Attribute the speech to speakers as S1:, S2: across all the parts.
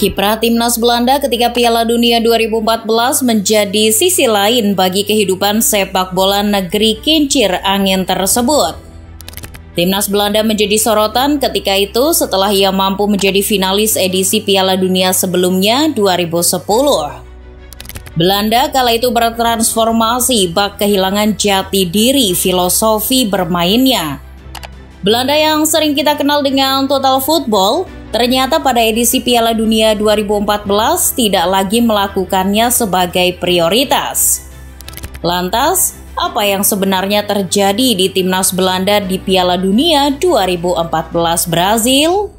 S1: Kiprah timnas Belanda ketika Piala Dunia 2014 menjadi sisi lain bagi kehidupan sepak bola negeri kincir angin tersebut. Timnas Belanda menjadi sorotan ketika itu setelah ia mampu menjadi finalis edisi Piala Dunia sebelumnya 2010. Belanda kala itu bertransformasi bak kehilangan jati diri filosofi bermainnya. Belanda yang sering kita kenal dengan total football, ternyata pada edisi Piala Dunia 2014 tidak lagi melakukannya sebagai prioritas. Lantas, apa yang sebenarnya terjadi di timnas Belanda di Piala Dunia 2014 Brazil?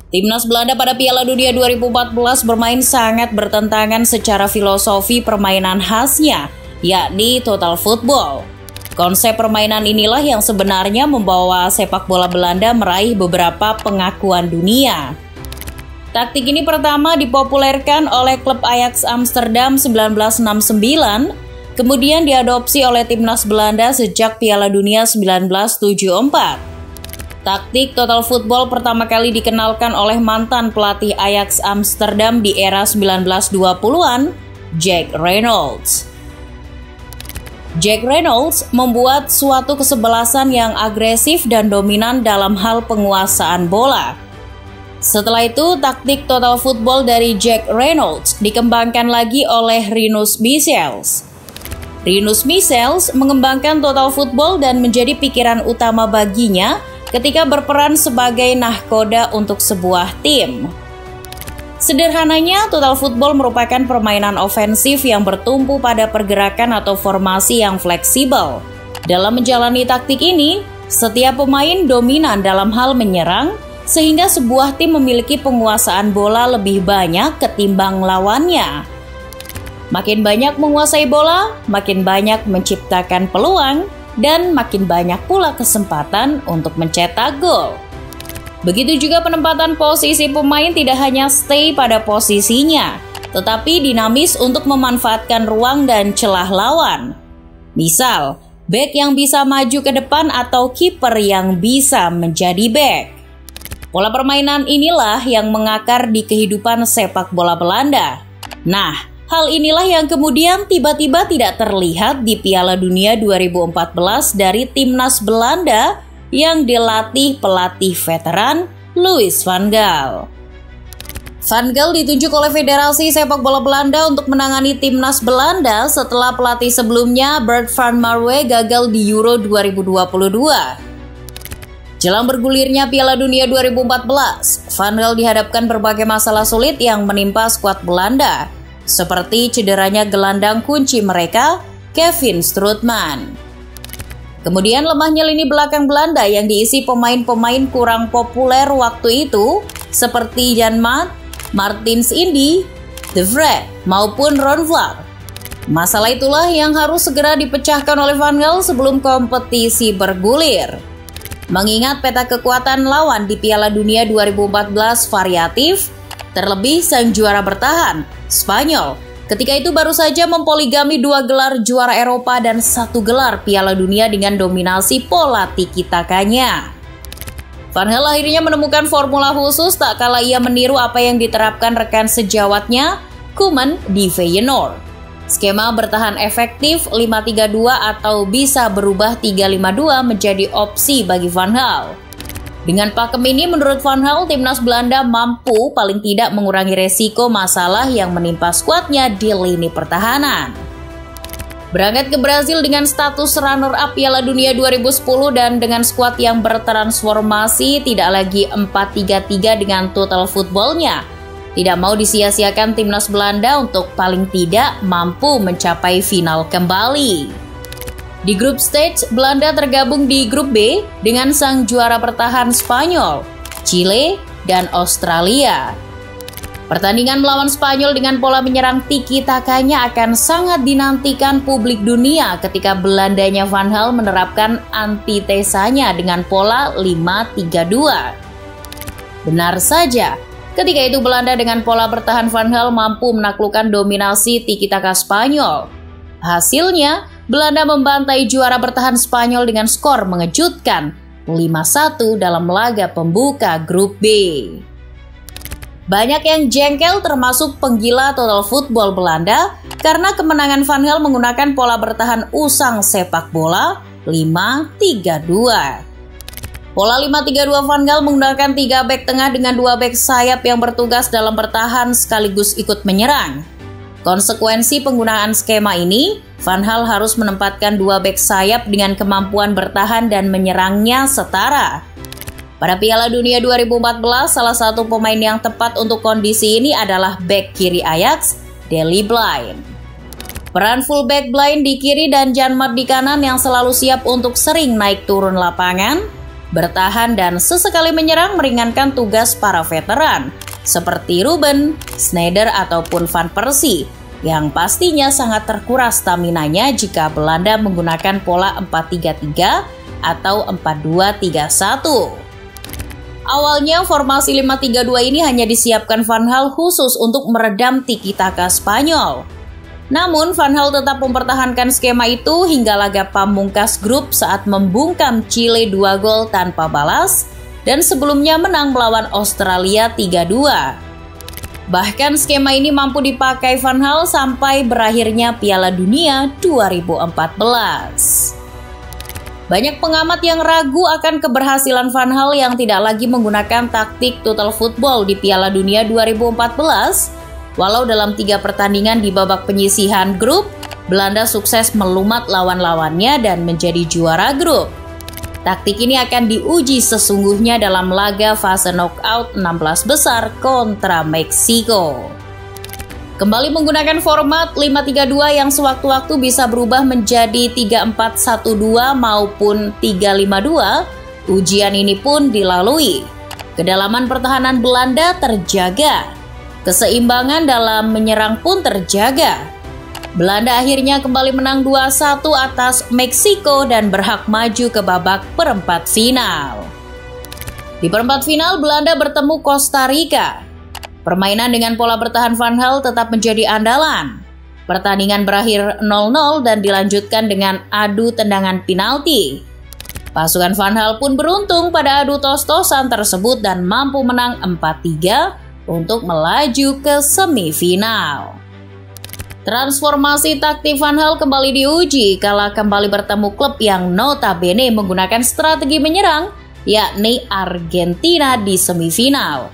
S1: Timnas Belanda pada Piala Dunia 2014 bermain sangat bertentangan secara filosofi permainan khasnya, yakni total football. Konsep permainan inilah yang sebenarnya membawa sepak bola Belanda meraih beberapa pengakuan dunia. Taktik ini pertama dipopulerkan oleh klub Ajax Amsterdam 1969, kemudian diadopsi oleh timnas Belanda sejak Piala Dunia 1974. Taktik total football pertama kali dikenalkan oleh mantan pelatih Ajax Amsterdam di era 1920-an, Jack Reynolds. Jack Reynolds membuat suatu kesebelasan yang agresif dan dominan dalam hal penguasaan bola. Setelah itu, taktik total football dari Jack Reynolds dikembangkan lagi oleh Rinus Michels. Rinus Michels mengembangkan total football dan menjadi pikiran utama baginya ketika berperan sebagai nahkoda untuk sebuah tim. Sederhananya, total football merupakan permainan ofensif yang bertumpu pada pergerakan atau formasi yang fleksibel. Dalam menjalani taktik ini, setiap pemain dominan dalam hal menyerang, sehingga sebuah tim memiliki penguasaan bola lebih banyak ketimbang lawannya. Makin banyak menguasai bola, makin banyak menciptakan peluang, dan makin banyak pula kesempatan untuk mencetak gol. Begitu juga penempatan posisi pemain tidak hanya stay pada posisinya, tetapi dinamis untuk memanfaatkan ruang dan celah lawan. Misal, bek yang bisa maju ke depan atau kiper yang bisa menjadi bek. Pola permainan inilah yang mengakar di kehidupan sepak bola Belanda. Nah, hal inilah yang kemudian tiba-tiba tidak terlihat di Piala Dunia 2014 dari timnas Belanda yang dilatih pelatih veteran Louis van Gaal. Van Gaal ditunjuk oleh Federasi Sepak Bola Belanda untuk menangani timnas Belanda setelah pelatih sebelumnya Bert van Marwijk gagal di Euro 2022. Jelang bergulirnya Piala Dunia 2014, Van Gaal dihadapkan berbagai masalah sulit yang menimpa skuad Belanda, seperti cederanya gelandang kunci mereka, Kevin Strootman. Kemudian lemahnya lini belakang Belanda yang diisi pemain-pemain kurang populer waktu itu seperti Jan Maat, Martins Indy, De Vrij maupun Ron Vlaar. Masalah itulah yang harus segera dipecahkan oleh Van Gaal sebelum kompetisi bergulir. Mengingat peta kekuatan lawan di Piala Dunia 2014 variatif, terlebih sang juara bertahan, Spanyol, ketika itu baru saja mempoligami 2 gelar juara Eropa dan 1 gelar Piala Dunia dengan dominasi pola tiki-takanya. Van Gaal akhirnya menemukan formula khusus tak kala ia meniru apa yang diterapkan rekan sejawatnya, Koeman di Feyenoord. Skema bertahan efektif 5-3-2 atau bisa berubah 3-5-2 menjadi opsi bagi Van Gaal. Dengan pakem ini menurut Van Gaal, timnas Belanda mampu paling tidak mengurangi resiko masalah yang menimpa skuadnya di lini pertahanan. Berangkat ke Brazil dengan status runner-up Piala Dunia 2010 dan dengan skuad yang bertransformasi tidak lagi 4-3-3 dengan total footballnya, tidak mau disia-siakan timnas Belanda untuk paling tidak mampu mencapai final kembali. Di grup stage, Belanda tergabung di grup B dengan sang juara bertahan Spanyol, Chile, dan Australia. Pertandingan melawan Spanyol dengan pola menyerang tiki-takanya akan sangat dinantikan publik dunia ketika Belandanya Van Gaal menerapkan antitesanya dengan pola 5-3-2. Benar saja, ketika itu Belanda dengan pola bertahan Van Gaal mampu menaklukkan dominasi tiki-taka Spanyol. Hasilnya, Belanda membantai juara bertahan Spanyol dengan skor mengejutkan 5-1 dalam laga pembuka grup B. Banyak yang jengkel termasuk penggila total football Belanda karena kemenangan Van Gaal menggunakan pola bertahan usang sepak bola 5-3-2. Pola 5-3-2 Van Gaal menggunakan 3 bek tengah dengan 2 bek sayap yang bertugas dalam bertahan sekaligus ikut menyerang. Konsekuensi penggunaan skema ini, Van Gaal harus menempatkan 2 bek sayap dengan kemampuan bertahan dan menyerangnya setara. Pada Piala Dunia 2014, salah satu pemain yang tepat untuk kondisi ini adalah bek kiri Ajax, Daley Blind. Peran fullback Blind di kiri dan Janmaat di kanan yang selalu siap untuk sering naik turun lapangan, bertahan dan sesekali menyerang meringankan tugas para veteran seperti Ruben, Sneijder ataupun Van Persie yang pastinya sangat terkuras staminanya jika Belanda menggunakan pola 4-3-3 atau 4-2-3-1. Awalnya formasi 5-3-2 ini hanya disiapkan Van Gaal khusus untuk meredam tiki-taka Spanyol. Namun Van Gaal tetap mempertahankan skema itu hingga laga pamungkas grup saat membungkam Chile 2 gol tanpa balas dan sebelumnya menang melawan Australia 3-2. Bahkan skema ini mampu dipakai Van Gaal sampai berakhirnya Piala Dunia 2014. Banyak pengamat yang ragu akan keberhasilan Van Gaal yang tidak lagi menggunakan taktik total football di Piala Dunia 2014. Walau dalam 3 pertandingan di babak penyisihan grup, Belanda sukses melumat lawan-lawannya dan menjadi juara grup. Taktik ini akan diuji sesungguhnya dalam laga fase knockout 16 besar kontra Meksiko. Kembali menggunakan format 5-3-2 yang sewaktu-waktu bisa berubah menjadi 3-4-1-2 maupun 3-5-2, ujian ini pun dilalui. Kedalaman pertahanan Belanda terjaga. Keseimbangan dalam menyerang pun terjaga. Belanda akhirnya kembali menang 2-1 atas Meksiko dan berhak maju ke babak perempat final. Di perempat final, Belanda bertemu Costa Rica. Permainan dengan pola bertahan Van Gaal tetap menjadi andalan. Pertandingan berakhir 0-0 dan dilanjutkan dengan adu tendangan penalti. Pasukan Van Gaal pun beruntung pada adu tos-tosan tersebut dan mampu menang 4-3 untuk melaju ke semifinal. Transformasi taktik Van Gaal kembali diuji kala kembali bertemu klub yang notabene menggunakan strategi menyerang, yakni Argentina di semifinal.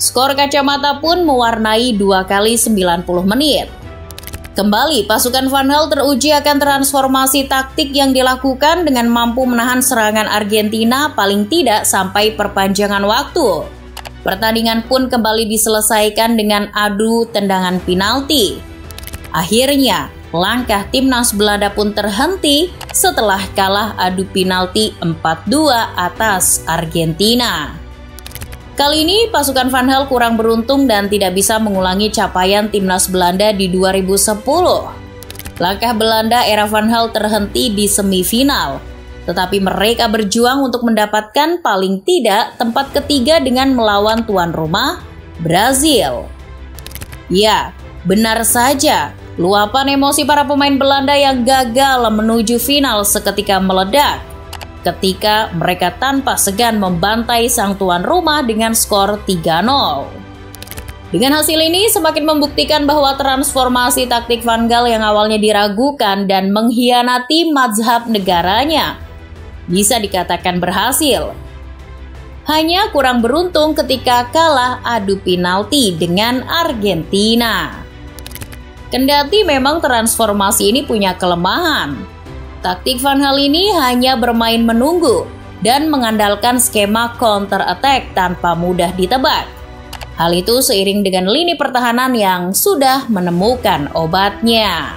S1: Skor kacamata pun mewarnai 2 kali 90 menit. Kembali pasukan Van Gaal teruji akan transformasi taktik yang dilakukan dengan mampu menahan serangan Argentina paling tidak sampai perpanjangan waktu. Pertandingan pun kembali diselesaikan dengan adu tendangan penalti. Akhirnya, langkah timnas Belanda pun terhenti setelah kalah adu penalti 4-2 atas Argentina. Kali ini pasukan Van Gaal kurang beruntung dan tidak bisa mengulangi capaian timnas Belanda di 2010. Langkah Belanda era Van Gaal terhenti di semifinal. Tetapi mereka berjuang untuk mendapatkan paling tidak tempat ketiga dengan melawan tuan rumah, Brazil. Ya, benar saja, luapan emosi para pemain Belanda yang gagal menuju final seketika meledak ketika mereka tanpa segan membantai sang tuan rumah dengan skor 3-0. Dengan hasil ini semakin membuktikan bahwa transformasi taktik Van Gaal yang awalnya diragukan dan mengkhianati mazhab negaranya bisa dikatakan berhasil. Hanya kurang beruntung ketika kalah adu penalti dengan Argentina. Kendati memang transformasi ini punya kelemahan, taktik Van Gaal ini hanya bermain menunggu dan mengandalkan skema counter attack tanpa mudah ditebak. Hal itu seiring dengan lini pertahanan yang sudah menemukan obatnya.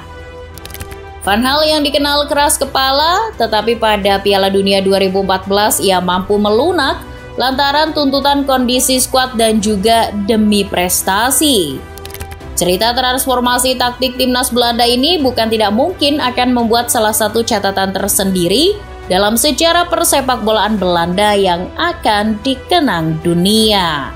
S1: Van Gaal yang dikenal keras kepala, tetapi pada Piala Dunia 2014 ia mampu melunak lantaran tuntutan kondisi skuad dan juga demi prestasi. Cerita transformasi taktik timnas Belanda ini bukan tidak mungkin akan membuat salah satu catatan tersendiri dalam sejarah persepak bolaan Belanda yang akan dikenang dunia.